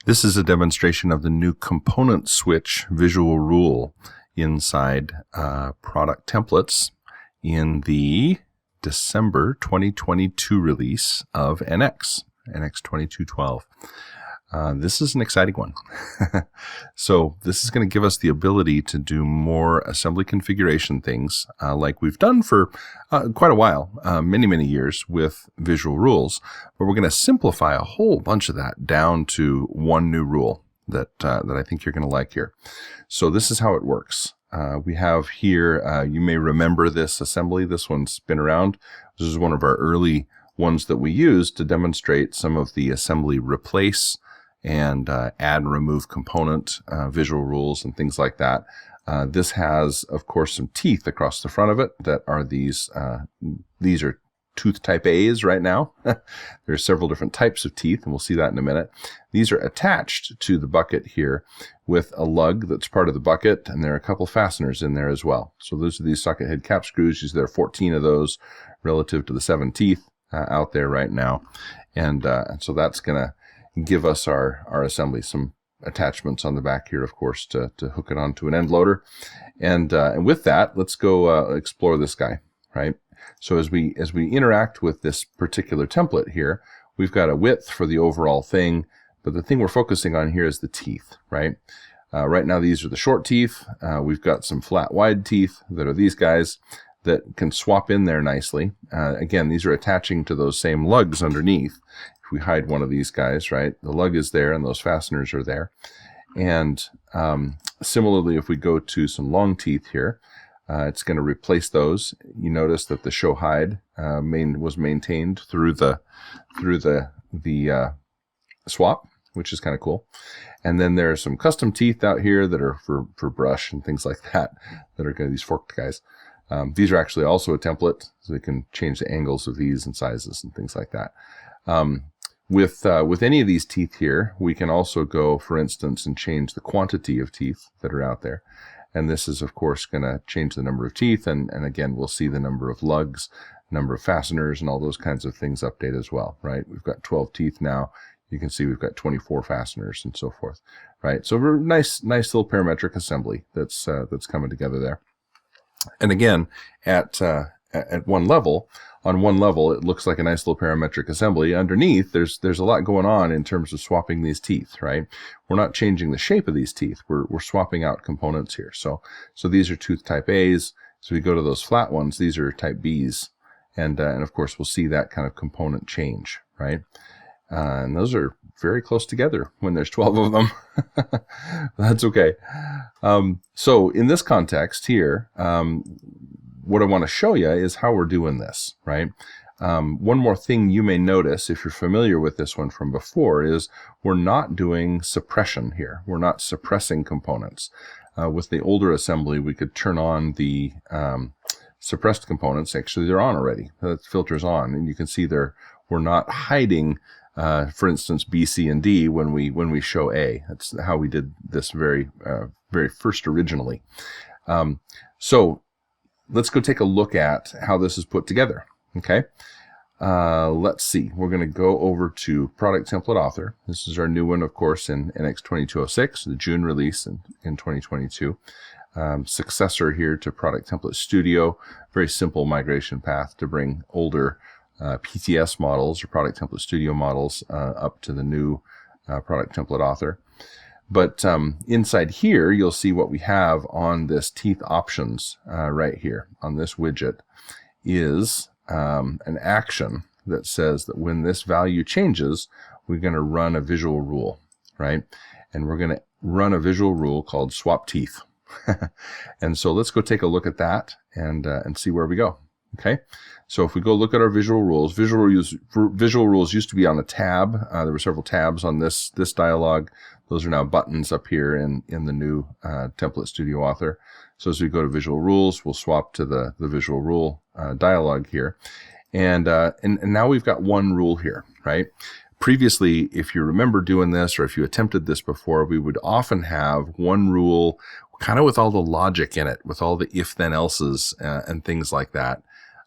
This is a demonstration of the new component switch visual rule inside product templates in the December 2022 release of NX 2212. This is an exciting one. So this is going to give us the ability to do more assembly configuration things like we've done for quite a while, many years with visual rules, but we're going to simplify a whole bunch of that down to one new rule that I think you're going to like here. So this is how it works. We have here, you may remember this assembly. This one's been around. This is one of our early ones that we used to demonstrate some of the assembly replace and add and remove component visual rules and things like that. This has, of course, some teeth across the front of it that are these are tooth type A's right now. There are several different types of teeth, and we'll see that in a minute. These are attached to the bucket here with a lug that's part of the bucket, and there are a couple fasteners in there as well. So those are these socket head cap screws. There are 14 of those relative to the 7 teeth out there right now. And so that's going to give us our assembly, some attachments on the back here, of course, to hook it onto an end loader. And with that, let's go explore this guy, right? So as we interact with this particular template here, we've got a width for the overall thing, but the thing we're focusing on here is the teeth, right? Right now, these are the short teeth. We've got some flat wide teeth that are these guys that can swap in there nicely. Again, these are attaching to those same lugs underneath. If we hide one of these guys, right, the lug is there and those fasteners are there. And similarly, if we go to some long teeth here, it's going to replace those. You notice that the show hide was maintained through the swap, which is kind of cool. And then there are some custom teeth out here that are for brush and things like that are going to these forked guys. These are actually also a template, so we can change the angles of these and sizes and things like that. With any of these teeth here, we can also go, for instance, and change the quantity of teeth that are out there. And this is, of course, going to change the number of teeth. And again, we'll see the number of lugs, number of fasteners, and all those kinds of things update as well, right? We've got 12 teeth now. You can see we've got 24 fasteners and so forth, right? So a nice little parametric assembly that's coming together there. And again, at one level, on one level, it looks like a nice little parametric assembly. Underneath, there's a lot going on in terms of swapping these teeth, right? We're not changing the shape of these teeth. We're swapping out components here. So these are tooth type A's. So we go to those flat ones. These are type B's. And of course, we'll see that kind of component change, right? And those are very close together when there's 12 of them. That's okay. So in this context here, what I want to show you is how we're doing this, right? One more thing you may notice, if you're familiar with this one from before, is we're not doing suppression here. We're not suppressing components. With the older assembly, we could turn on the suppressed components. Actually, they're on already. That filter's on, and you can see we're not hiding, for instance, B, C, and D when we show A. That's how we did this very first originally. So let's go take a look at how this is put together, okay? Let's see. We're going to go over to Product Template Author. This is our new one, of course, in NX 2206, the June release in 2022. Successor here to Product Template Studio. Very simple migration path to bring older PTS models or Product Template Studio models up to the new Product Template Author. But inside here, you'll see what we have on this teeth options right here on this widget is an action that says that when this value changes, we're going to run a visual rule, right? And we're going to run a visual rule called swap teeth. And so let's go take a look at that and see where we go. Okay, so if we go look at our visual rules, visual rules used to be on a tab. There were several tabs on this dialog. Those are now buttons up here in the new Template Studio Author. So as we go to visual rules, we'll swap to the visual rule dialog here. And now we've got one rule here, right? Previously, if you remember doing this or if you attempted this before, we would often have one rule kind of with all the logic in it, with all the if then else's and things like that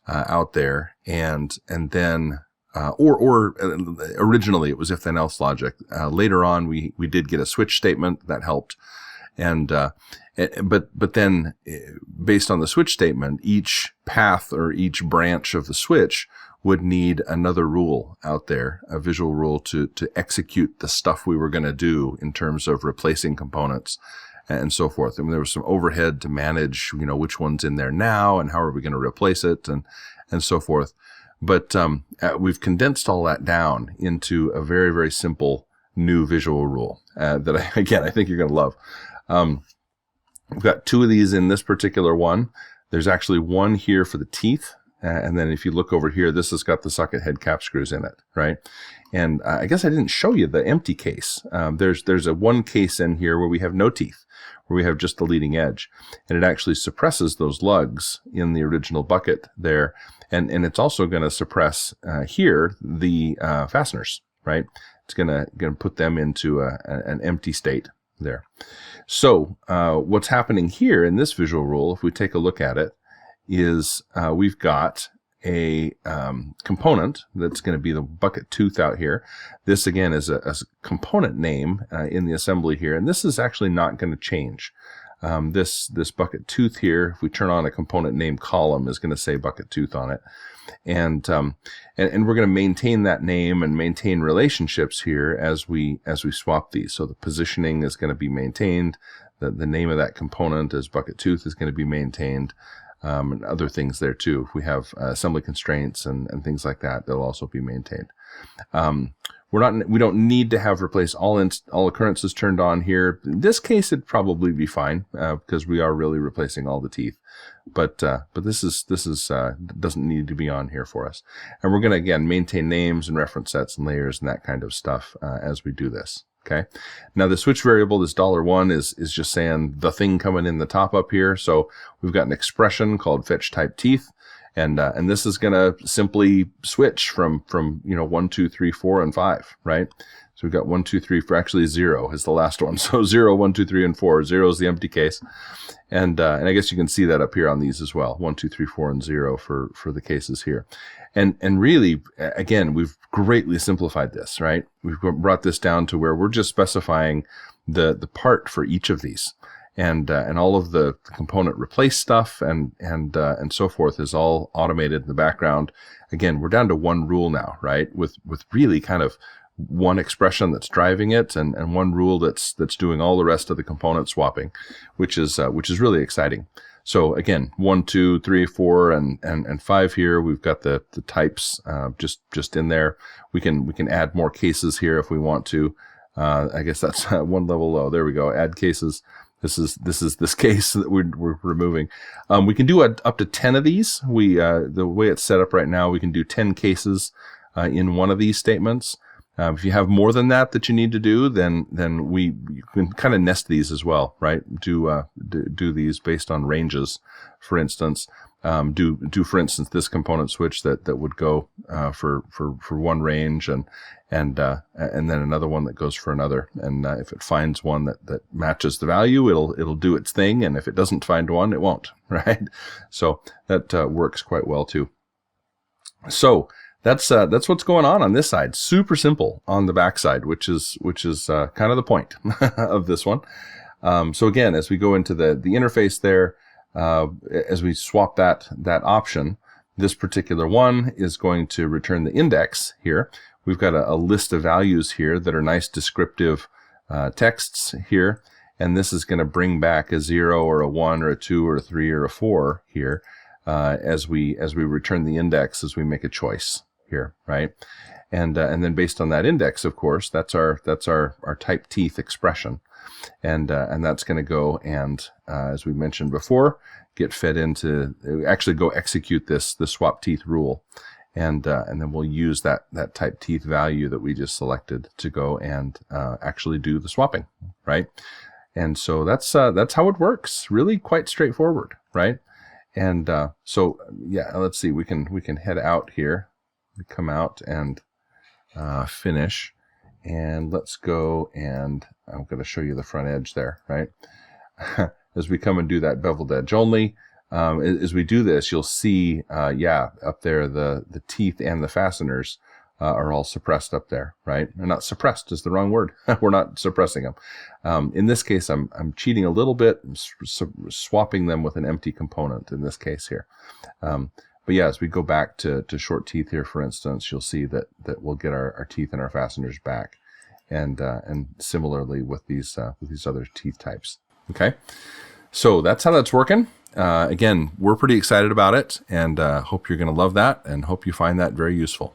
out there. And then originally it was if then else logic. Later on, we did get a switch statement that helped. But then based on the switch statement, each path or each branch of the switch would need another rule out there, a visual rule to execute the stuff we were going to do in terms of replacing components and so forth. And there was some overhead to manage, which one's in there now and how are we going to replace it and so forth. But we've condensed all that down into a very, very simple new visual rule that I think you're going to love. We've got 2 of these in this particular one. There's actually one here for the teeth. And then if you look over here, this has got the socket head cap screws in it, right? And I guess I didn't show you the empty case. There's a one case in here where we have no teeth, where we have just the leading edge. And it actually suppresses those lugs in the original bucket there. And it's also going to suppress here the fasteners, right? It's going to put them into an empty state there. So what's happening here in this visual rule, if we take a look at it, is we've got a component that's going to be the bucket tooth out here. This again is a component name in the assembly here, and this is actually not going to change. This bucket tooth here, if we turn on a component name column, is going to say bucket tooth on it, and we're going to maintain that name and maintain relationships here as we swap these. So the positioning is going to be maintained. The name of that component as bucket tooth is going to be maintained. And other things there too. If we have assembly constraints and things like that, they'll also be maintained. We don't need to have replace all occurrences turned on here. In this case, it'd probably be fine because we are really replacing all the teeth. But this doesn't need to be on here for us. And we're going to again maintain names and reference sets and layers and that kind of stuff as we do this. Okay. Now the switch variable, this $1 is just saying the thing coming in the top up here. So we've got an expression called fetch type teeth. And this is going to simply switch from 1, 2, 3, 4, and 5, right? So we've got 1, 2, 3, 4, actually 0 is the last one. So 0, 1, 2, 3, and 4. 0 is the empty case. And I guess you can see that up here on these as well. 1, 2, 3, 4, and 0 for the cases here. And really, again, we've greatly simplified this, right? We've brought this down to where we're just specifying the part for each of these. And all of the component replace stuff and so forth is all automated in the background. Again, we're down to one rule now, right? With really kind of one expression that's driving it and one rule that's doing all the rest of the component swapping, which is really exciting. So again, 1, 2, 3, 4, and 5 here. We've got the types just in there. We can add more cases here if we want to. I guess that's one level low. There we go. Add cases. This is this case that we're removing. We can do up to 10 of these. The way it's set up right now, we can do 10 cases in one of these statements. If you have more than that you need to do, then you can kind of nest these as well, right? Do these based on ranges, for instance. Do for instance this component switch that would go for one range and then another one that goes for another. And if it finds one that matches the value, it'll do its thing, and if it doesn't find one, it won't, right? So that works quite well too. So that's what's going on this side. Super simple on the back side, which is kind of the point of this one. So again, as we go into the interface there, as we swap that option, this particular one is going to return the index here. We've got a list of values here that are nice descriptive texts here, and this is going to bring back a 0 or a 1 or a 2 or a 3 or a 4 here as we return the index as we make a choice here, right? And then based on that index, of course, that's our type teeth expression. And that's going to go and, as we mentioned before, get fed into, actually go execute the swap teeth rule. And then we'll use that type teeth value that we just selected to go and, actually do the swapping, right? And so that's how it works. Really quite straightforward, right? And, so yeah, let's see, we can head out here. We come out and, finish. And let's go, and I'm going to show you the front edge there, right? As we come and do that beveled edge only, as we do this, you'll see, up there, the teeth and the fasteners are all suppressed up there, right? And not suppressed is the wrong word. We're not suppressing them. In this case, I'm cheating a little bit, swapping them with an empty component in this case here. But yeah, as we go back to short teeth here, for instance, you'll see that we'll get our teeth and our fasteners back. And similarly with these other teeth types. Okay, so that's how that's working. Again, we're pretty excited about it, and hope you're going to love that, and hope you find that very useful.